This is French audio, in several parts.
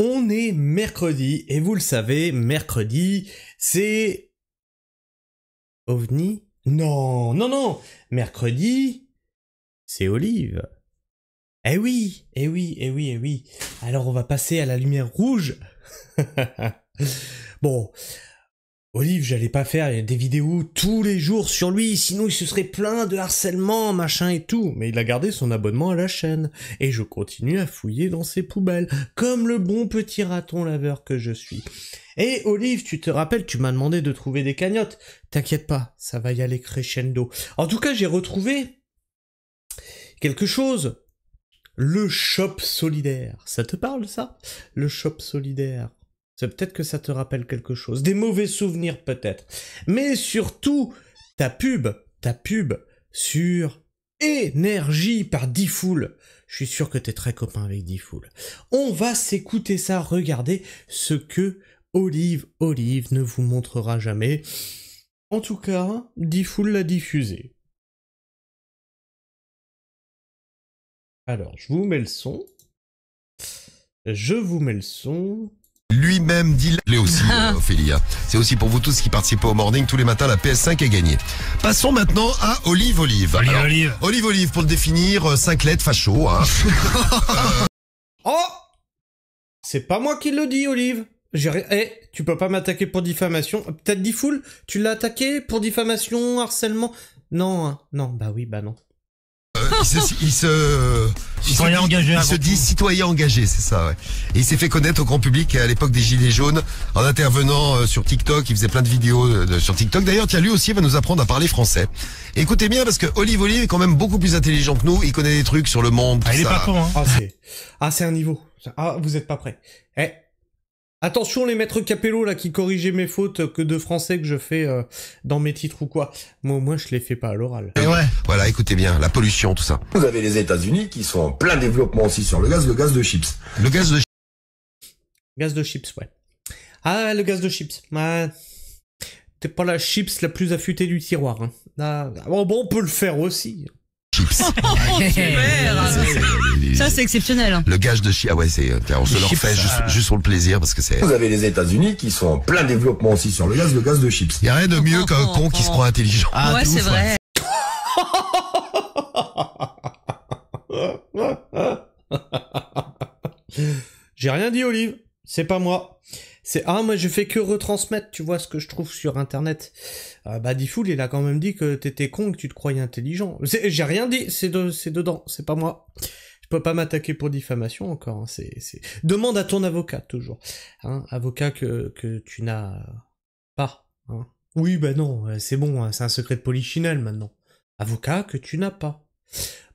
On est mercredi, et vous le savez, mercredi, c'est... OVNI? Non, non, non. Mercredi, c'est Olive. Eh oui, eh oui, eh oui, eh oui. Alors on va passer à la lumière rouge. Bon, Olive, j'allais pas faire des vidéos tous les jours sur lui, sinon il se serait plein de harcèlement, machin et tout. Mais il a gardé son abonnement à la chaîne. Et je continue à fouiller dans ses poubelles, comme le bon petit raton laveur que je suis. Et Olive, tu te rappelles, tu m'as demandé de trouver des cagnottes. T'inquiète pas, ça va y aller crescendo. En tout cas, j'ai retrouvé quelque chose. Le shop solidaire. Ça te parle, ça? Le shop solidaire. C'est peut-être que ça te rappelle quelque chose. Des mauvais souvenirs, peut-être. Mais surtout, ta pub sur Énergie par D-Fool. Je suis sûr que t'es très copain avec D-Fool. On va s'écouter ça, regardez ce que Olive ne vous montrera jamais. En tout cas, D-Fool l'a diffusé. Alors, je vous mets le son. Lui-même dit l'est aussi, Ophélia. C'est aussi pour vous tous qui participez au morning tous les matins, la PS5 est gagnée. Passons maintenant à Olive. Alors, Olive, pour le définir, 5 lettres, facho. Hein. Oh! C'est pas moi qui le dis, Olive. Tu peux pas m'attaquer pour diffamation. Peut-être D-Fool, tu l'as attaqué pour diffamation, harcèlement? Non, hein. Non, bah oui, bah non. Il se dit citoyen engagé, c'est ça, ouais. Et il s'est fait connaître au grand public à l'époque des Gilets jaunes, en intervenant sur TikTok. Il faisait plein de vidéos sur TikTok. D'ailleurs, tiens, lui aussi va nous apprendre à parler français. Et écoutez bien, parce que Olive est quand même beaucoup plus intelligent que nous. Il connaît des trucs sur le monde, tout il est ça. pas con, hein. C'est un niveau. Ah, vous êtes pas prêts. Attention les maîtres Capello là qui corrigeaient mes fautes que de français que je fais dans mes titres ou quoi. Moi au moins je les fais pas à l'oral. Et ouais. Voilà, écoutez bien, la pollution, tout ça. Vous avez les États-Unis qui sont en plein développement aussi sur le gaz de chips. Le gaz de Gaz de chips, ouais. Ah, le gaz de chips. T'es pas la chips la plus affûtée du tiroir. Hein. Bon, on peut le faire aussi. chips. Ça, c'est exceptionnel. Hein. Le gage de chips, ah ouais, on se le refait juste pour le plaisir parce que c'est... Vous avez les États-Unis qui sont en plein développement aussi sur le gaz de chips. Il y a rien de mieux qu'un con qui se croit intelligent. Ah, ouais, c'est vrai. J'ai rien dit, Olive. C'est pas moi. Moi je fais que retransmettre, tu vois, ce que je trouve sur internet. D-Fool, il a quand même dit que t'étais con, que tu te croyais intelligent. J'ai rien dit, c'est dedans, c'est pas moi. Je peux pas m'attaquer pour diffamation encore. Hein. Demande à ton avocat, toujours. Hein, avocat que tu n'as pas. Hein. Oui, bah non, c'est bon, hein, c'est un secret de polichinelle maintenant. Avocat que tu n'as pas.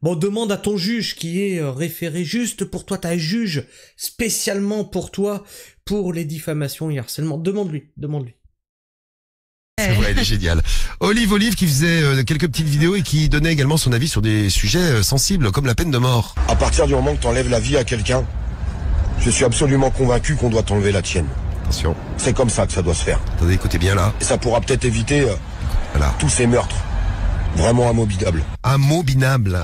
Bon, demande à ton juge qui est référé juste pour toi, t'as un juge spécialement pour toi, pour les diffamations et harcèlement. Demande-lui. C'est vrai, il est génial. Olive qui faisait quelques petites vidéos et qui donnait également son avis sur des sujets sensibles comme la peine de mort. À partir du moment que t'enlèves la vie à quelqu'un, je suis absolument convaincu qu'on doit t'enlever la tienne. Attention. C'est comme ça que ça doit se faire. Attendez, écoutez bien là. Et ça pourra peut-être éviter tous ces meurtres. Vraiment immobilables. Immobinable.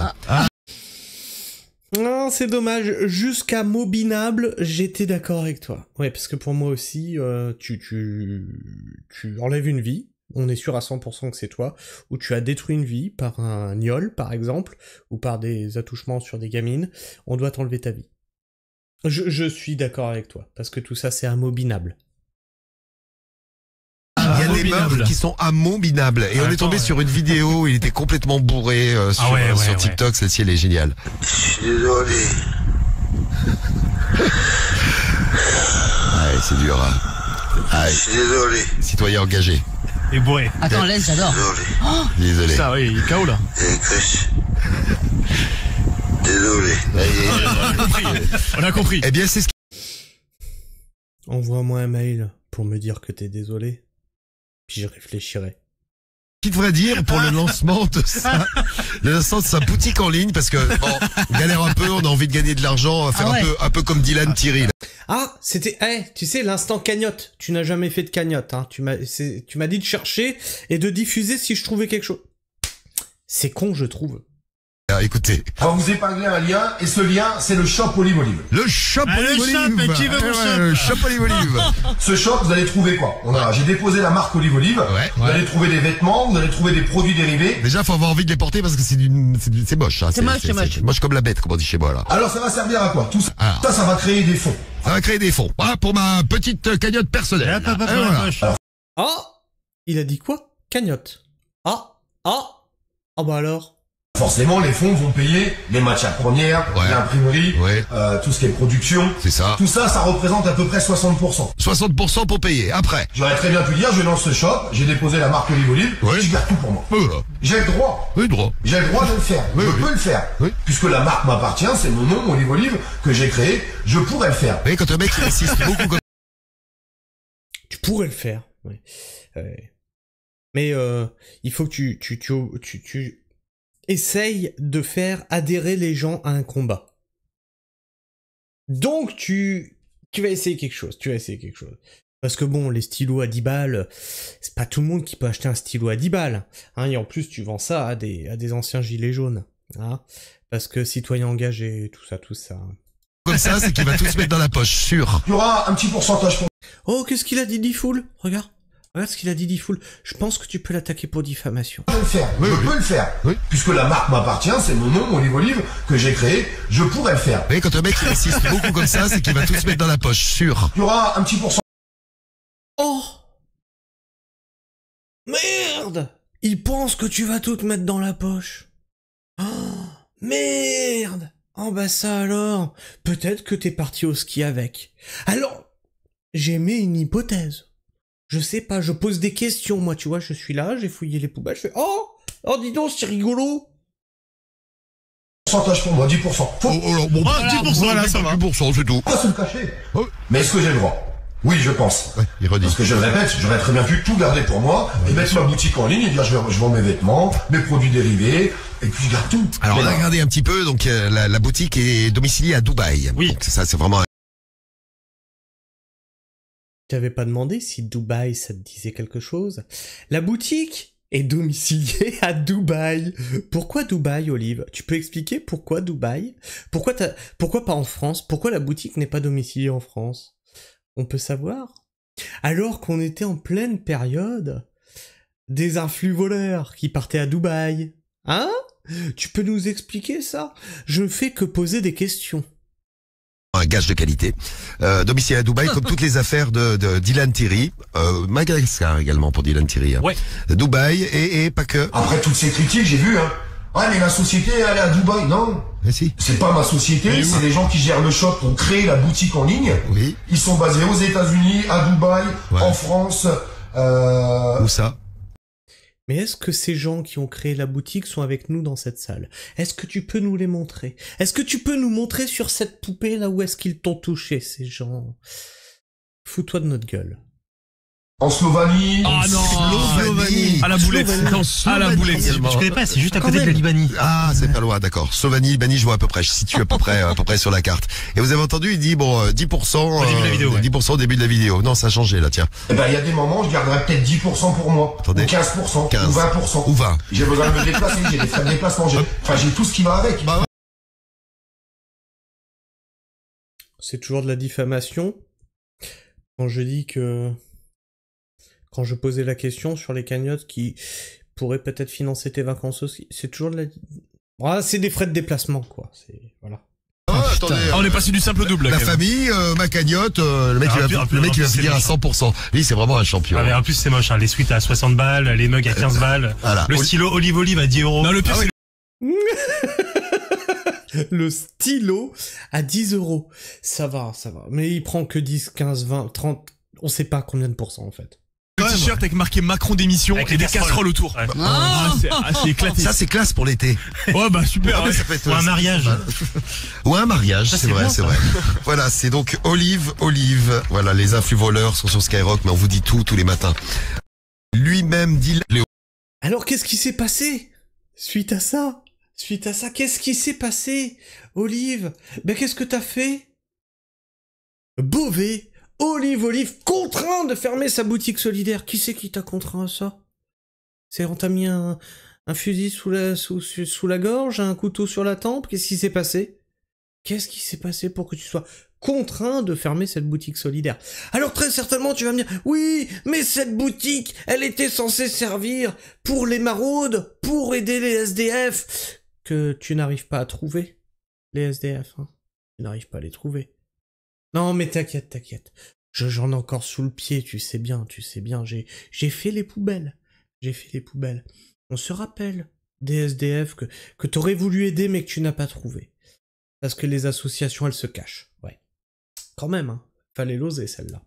Non, c'est dommage. Jusqu'à Mobinable, j'étais d'accord avec toi. Ouais, parce que pour moi aussi, tu enlèves une vie, on est sûr à 100% que c'est toi, ou tu as détruit une vie par un gnôle, par exemple, ou par des attouchements sur des gamines, on doit t'enlever ta vie. Je suis d'accord avec toi, parce que tout ça, c'est immobinable. Il y a des meurtres qui sont immobinables. Et on est tombé sur une vidéo où il était complètement bourré sur TikTok. Celle-ci, elle est géniale. Je suis désolé. Ouais, c'est dur. Hein. Je suis désolé. Citoyen engagé. Et bourré. Attends, laisse, j'adore. Désolé. Ça, oui, il est KO là. Désolé. On a compris. Eh bien, c'est ce qui... Envoie-moi un mail pour me dire que t'es désolé. Puis je réfléchirai. Qui devrait dire pour le lancement de sa boutique en ligne, parce que bon, on galère un peu, on a envie de gagner de l'argent, on va faire un peu comme Dylan Thierry. Là. Ah, c'était, tu sais, l'instant cagnotte. Tu n'as jamais fait de cagnotte, hein. Tu m'as dit de chercher et de diffuser si je trouvais quelque chose. C'est con, je trouve. Écoutez. On va vous épingler un lien, et ce lien, c'est le shop Olive Olive. Le shop Ah, le Olive shop, Olive. mais qui veut mon shop Le shop Olive Olive. Ce shop, vous allez trouver quoi? J'ai déposé la marque Olive Olive. Ouais. Vous allez trouver des vêtements, vous allez trouver des produits dérivés. Déjà, faut avoir envie de les porter parce que c'est moche. Hein. C'est moche. Moche comme la bête, comme on dit chez moi là. Alors ça va servir à quoi? Tout ça, Alors. ça va créer des fonds. Ça va créer des fonds. Voilà pour ma petite cagnotte personnelle. Hop, hop, hop, Et voilà. poche. Ah, il a dit quoi? Cagnotte. Ah bah alors. Forcément, les fonds vont payer les matières premières, Ouais. l'imprimerie, Ouais. tout ce qui est production. C'est ça. Tout ça, ça représente à peu près 60%. 60% pour payer. Après. J'aurais très bien pu dire, je lance ce shop, j'ai déposé la marque Olive Olive, Ouais. je garde tout pour moi. Voilà. J'ai le droit. Oui, droit. J'ai le droit de le faire. Oui, je oui. peux le faire. Oui. Puisque la marque m'appartient, c'est mon nom, Olive Olive, que j'ai créé, je pourrais le faire. Vous voyez, quand un mec il insiste beaucoup comme Tu pourrais le faire. Ouais. Mais il faut que tu essayes de faire adhérer les gens à un combat. Donc tu vas essayer quelque chose. Parce que bon, les stylos à 10 balles, c'est pas tout le monde qui peut acheter un stylo à 10 balles. Hein, et en plus, tu vends ça à des anciens gilets jaunes. Hein, parce que citoyens engagés, tout ça. ça, c'est qu'il va tout se mettre dans la poche, sûr. Il y aura un petit pourcentage pour Oh, qu'est-ce qu'il a dit, Diffoul? Regarde ce qu'il a dit, Diffoul. Je pense que tu peux l'attaquer pour diffamation. le faire. Oui, je oui. peux le faire. Oui. Puisque la marque m'appartient, c'est mon nom, Olive Olive, que j'ai créé, je pourrais le faire. Vous voyez, quand un mec il insiste beaucoup comme ça, c'est qu'il va tout se mettre dans la poche, sûr. Il y aura un petit pourcentage. Oh! Merde! Il pense que tu vas tout te mettre dans la poche. Oh, merde! Oh bah ça alors, peut-être que t'es parti au ski avec. Alors, j'ai mis une hypothèse. Je sais pas, je pose des questions, moi, tu vois, je suis là, j'ai fouillé les poubelles, je fais « Oh, dis donc, c'est rigolo !» Pourcentage pour moi, 10%. Faut Bon, Ah, 10%, voilà, ça va. 10%, c'est tout. pas se le cacher. Oh. Mais est-ce que j'ai le droit? Oui, je pense. Ouais, il redit. Parce que je le répète, j'aurais très bien pu tout garder pour moi et mettre ma boutique en ligne et dire je vends mes vêtements, mes produits dérivés, et puis je garde tout. Alors, Mais on a non. regardé un petit peu, donc la boutique est domiciliée à Dubaï. Oui. Donc, ça, c'est vraiment... Tu t'avais pas demandé si Dubaï, ça te disait quelque chose? La boutique est domiciliée à Dubaï. Pourquoi Dubaï, Olive? Tu peux expliquer pourquoi Dubaï? Pourquoi pas en France? Pourquoi la boutique n'est pas domiciliée en France? On peut savoir? Alors qu'on était en pleine période des influx voleurs qui partaient à Dubaï. Hein? Tu peux nous expliquer ça? Je ne fais que poser des questions. un gage de qualité. Domicile à Dubaï, comme toutes les affaires de Dylan Thierry. Madagascar également pour Dylan Thierry. Hein. Ouais. Dubaï et pas que. Après toutes ces critiques, j'ai vu, hein. Ouais, mais la société, elle est à Dubaï. Non. Mais si. C'est pas ma société, c'est les gens qui gèrent le shop, qui ont créé la boutique en ligne. Oui. Ils sont basés aux États-Unis, à Dubaï, Ouais. en France. Où ça? Mais est-ce que ces gens qui ont créé la boutique sont avec nous dans cette salle? Est-ce que tu peux nous les montrer? Est-ce que tu peux nous montrer sur cette poupée là où est-ce qu'ils t'ont touché, ces gens? Fous-toi de notre gueule. En Slovénie. Ah non, Slovénie. à la boulette. Slovénie. Non, à la boulette. Également. Je connais pas, c'est juste à côté de la Libanie. Ah, c'est pas loin, d'accord. Slovénie, Libanie, je vois à peu près. Je situe à peu près sur la carte. Et vous avez entendu, il dit, bon, 10%, Au début de la vidéo, ouais. 10% au début de la vidéo. Non, ça a changé, là, tiens. Eh ben, il y a des moments, je garderai peut-être 10% pour moi. Attendez. Ou 15%. 15. Ou 20%. Ou 20. J'ai besoin de me déplacer, j'ai des frais de déplacement, j'ai tout ce qui va avec. Bah, C'est toujours de la diffamation. Quand je dis que... Quand je posais la question sur les cagnottes qui pourraient peut-être financer tes vacances aussi, c'est toujours de la... Ah, c'est des frais de déplacement, quoi. C'est... Voilà. attendez. Ah, on est passé du simple au double. là, La quand même. famille, ma cagnotte, le mec, Ah, il puis, va, puis, le mec, il va c'est finir à méchant. 100%. Lui, c'est vraiment un champion. Ah, mais en plus, c'est moche, hein. Les suites à 60 balles, les mugs à 15 balles. Voilà. Le stylo Olive à 10 euros. Non, le pire, Ah oui. Le stylo à 10 €. Ça va. Mais il prend que 10, 15, 20, 30... On sait pas combien de pourcents, en fait. le t-shirt avec marqué Macron d'émission Avec et des casseroles autour. Bah, Ouais. Ah, c'est éclaté. Ça, c'est classe pour l'été. Ouais, bah super. Ah, mais ouais. ça peut être- Ou un mariage. Ou un mariage, Ça, c'est c'est vrai, bien, c'est ça. vrai. Voilà, c'est donc Olive. Voilà, les influx voleurs sont sur Skyrock, mais on vous dit tout tous les matins. Lui-même dit Léo. Alors, qu'est-ce qui s'est passé suite à ça, qu'est-ce qui s'est passé, Olive? Ben, qu'est-ce que t'as fait? Beauvais, Olive, contraint de fermer sa boutique solidaire. Qui c'est qui t'a contraint à ça? C'est on t'a mis un Un fusil sous la gorge, un couteau sur la tempe? Qu'est-ce qui s'est passé? Qu'est-ce qui s'est passé pour que tu sois contraint de fermer cette boutique solidaire? Alors très certainement tu vas me dire, oui, mais cette boutique, elle était censée servir pour les maraudes, pour aider les SDF, que tu n'arrives pas à trouver, les SDF, hein. Tu n'arrives pas à les trouver. Non mais t'inquiète. J'en ai encore sous le pied, tu sais bien, j'ai fait les poubelles. On se rappelle des SDF que t'aurais voulu aider mais que tu n'as pas trouvé. Parce que les associations, elles se cachent. Ouais. Quand même, hein. Fallait l'oser, celle-là.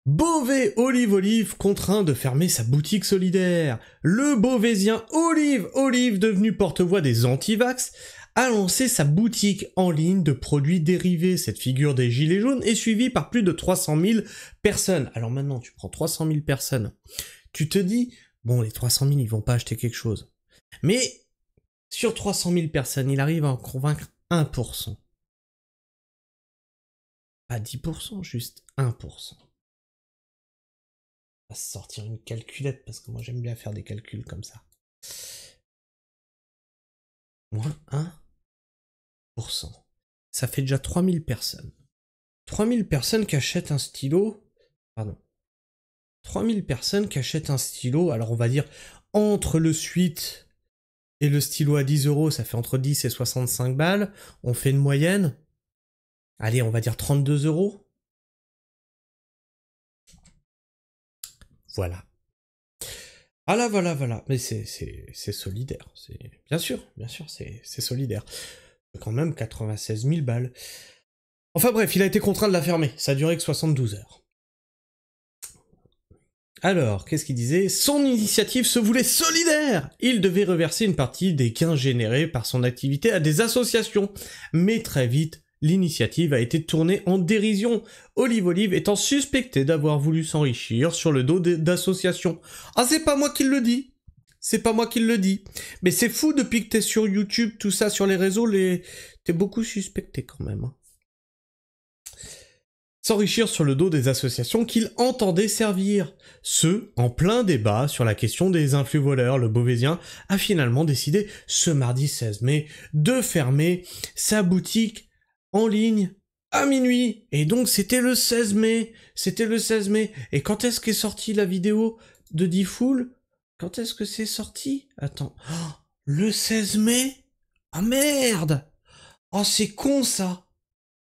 Beauvais Olive contraint de fermer sa boutique solidaire. Le Beauvaisien Olive, devenu porte-voix des anti-vax, a lancé sa boutique en ligne de produits dérivés. Cette figure des gilets jaunes est suivie par plus de 300 000 personnes. Alors maintenant, tu prends 300 000 personnes. Tu te dis, bon, les 300 000, ils vont pas acheter quelque chose. Mais sur 300 000 personnes, il arrive à en convaincre 1%. Pas 10%, juste 1%. On va se sortir une calculette, parce que moi j'aime bien faire des calculs comme ça. Moins 1%. Ça fait déjà 3000 personnes. 3000 personnes qui achètent un stylo. Pardon. 3000 personnes qui achètent un stylo, alors on va dire entre le Suite et le stylo à 10 €, ça fait entre 10 et 65 balles. On fait une moyenne. Allez, on va dire 32 €. Voilà. Ah là, voilà. Mais c'est solidaire. Bien sûr, c'est solidaire. Quand même 96 000 balles. Enfin bref, il a été contraint de la fermer. Ça a duré que 72 heures. Alors, qu'est-ce qu'il disait? Son initiative se voulait solidaire. Il devait reverser une partie des gains générés par son activité à des associations. Mais très vite, l'initiative a été tournée en dérision. Olive étant suspecté d'avoir voulu s'enrichir sur le dos d'associations. Ah, c'est pas moi qui le dis. Mais c'est fou, depuis que t'es sur YouTube, tout ça, sur les réseaux, t'es beaucoup suspecté quand même. Hein. S'enrichir sur le dos des associations qu'il entendait servir. Ce, en plein débat sur la question des influx voleurs, le Beauvaisien a finalement décidé, ce mardi 16 mai, de fermer sa boutique en ligne à minuit. Et donc c'était le 16 mai. Et quand est-ce qu'est sortie la vidéo de D-Fool? Quand est-ce que c'est sorti? Attends. Oh, le 16 mai? Ah merde! Oh, c'est con ça!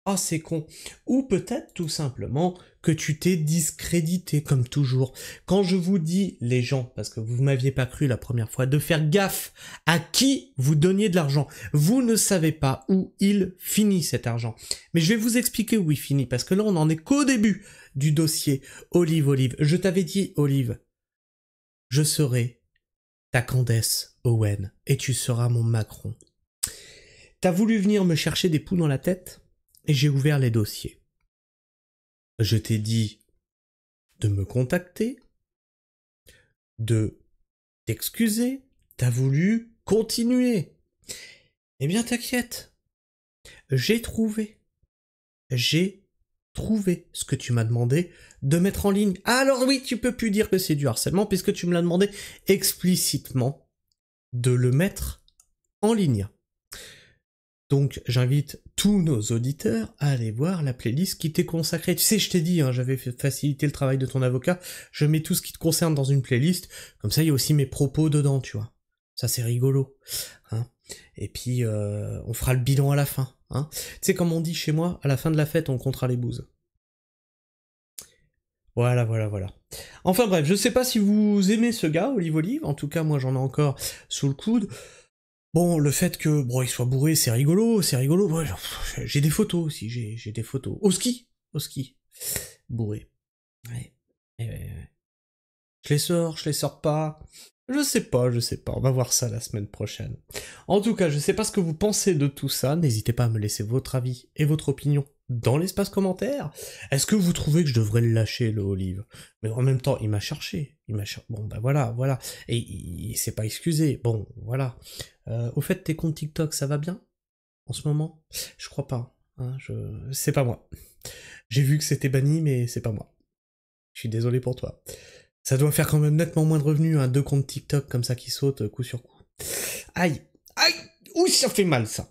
Ah, c'est con. Ou peut-être tout simplement que tu t'es discrédité comme toujours. Quand je vous dis, les gens, parce que vous m'aviez pas cru la première fois, de faire gaffe à qui vous donniez de l'argent. Vous ne savez pas où il finit cet argent. Mais je vais vous expliquer où il finit, parce que là on en est qu'au début du dossier Olive. Je t'avais dit, Olive, je serai ta Candace Owen et tu seras mon Macron. T'as voulu venir me chercher des poux dans la tête ? Et j'ai ouvert les dossiers. Je t'ai dit de me contacter, de t'excuser, t'as voulu continuer. Eh bien t'inquiète, j'ai trouvé ce que tu m'as demandé de mettre en ligne. Alors oui, tu peux plus dire que c'est du harcèlement puisque tu me l'as demandé explicitement de le mettre en ligne. Donc j'invite tous nos auditeurs à aller voir la playlist qui t'est consacrée. Tu sais, je t'ai dit, hein, j'avais facilité le travail de ton avocat, je mets tout ce qui te concerne dans une playlist, comme ça il y a aussi mes propos dedans, tu vois. Ça c'est rigolo. Hein. Et puis on fera le bilan à la fin. Hein. Tu sais, comme on dit chez moi, à la fin de la fête on comptera les bouses. Voilà. Enfin bref, je sais pas si vous aimez ce gars, Olive, en tout cas moi j'en ai encore sous le coude. Bon, le fait que, bon, il soit bourré, c'est rigolo, ouais, j'ai des photos aussi, j'ai des photos. Au ski. Bourré. Ouais. Je les sors pas. Je sais pas, on va voir ça la semaine prochaine. En tout cas, je sais pas ce que vous pensez de tout ça, n'hésitez pas à me laisser votre avis et votre opinion dans l'espace commentaire. Est-ce que vous trouvez que je devrais le lâcher, le Olive? Mais en même temps, il m'a cherché. Bon, bah voilà. Et il s'est pas excusé. Bon, voilà. Au fait, tes comptes TikTok, ça va bien? En ce moment? Je crois pas. Hein, c'est pas moi. J'ai vu que c'était banni, mais c'est pas moi. Je suis désolé pour toi. Ça doit faire quand même nettement moins de revenus, hein, 2 comptes TikTok comme ça qui sautent coup sur coup. Aïe, aïe, ouh, ça fait mal ça.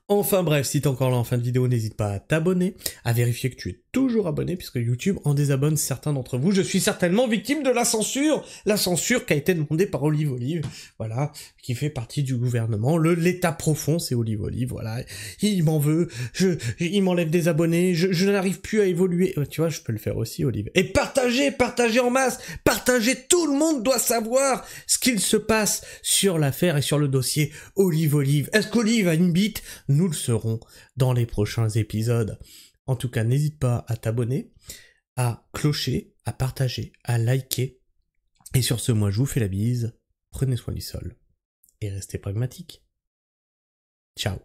Enfin bref, si t'es encore là en fin de vidéo, n'hésite pas à t'abonner, à vérifier que tu es toujours abonné, puisque YouTube en désabonne certains d'entre vous. Je suis certainement victime de la censure qui a été demandée par Olive, voilà, qui fait partie du gouvernement. L'état profond, c'est Olive, voilà. Il m'en veut, il m'enlève des abonnés, je n'arrive plus à évoluer. Tu vois, je peux le faire aussi, Olive. Et partagez en masse, partagez, tout le monde doit savoir ce qu'il se passe sur l'affaire et sur le dossier Olive. Est-ce qu'Olive a une bite? Nous le saurons dans les prochains épisodes. En tout cas, n'hésite pas à t'abonner, à clocher, à partager, à liker. Et sur ce, moi, je vous fais la bise. Prenez soin du sol. Et restez pragmatiques. Ciao.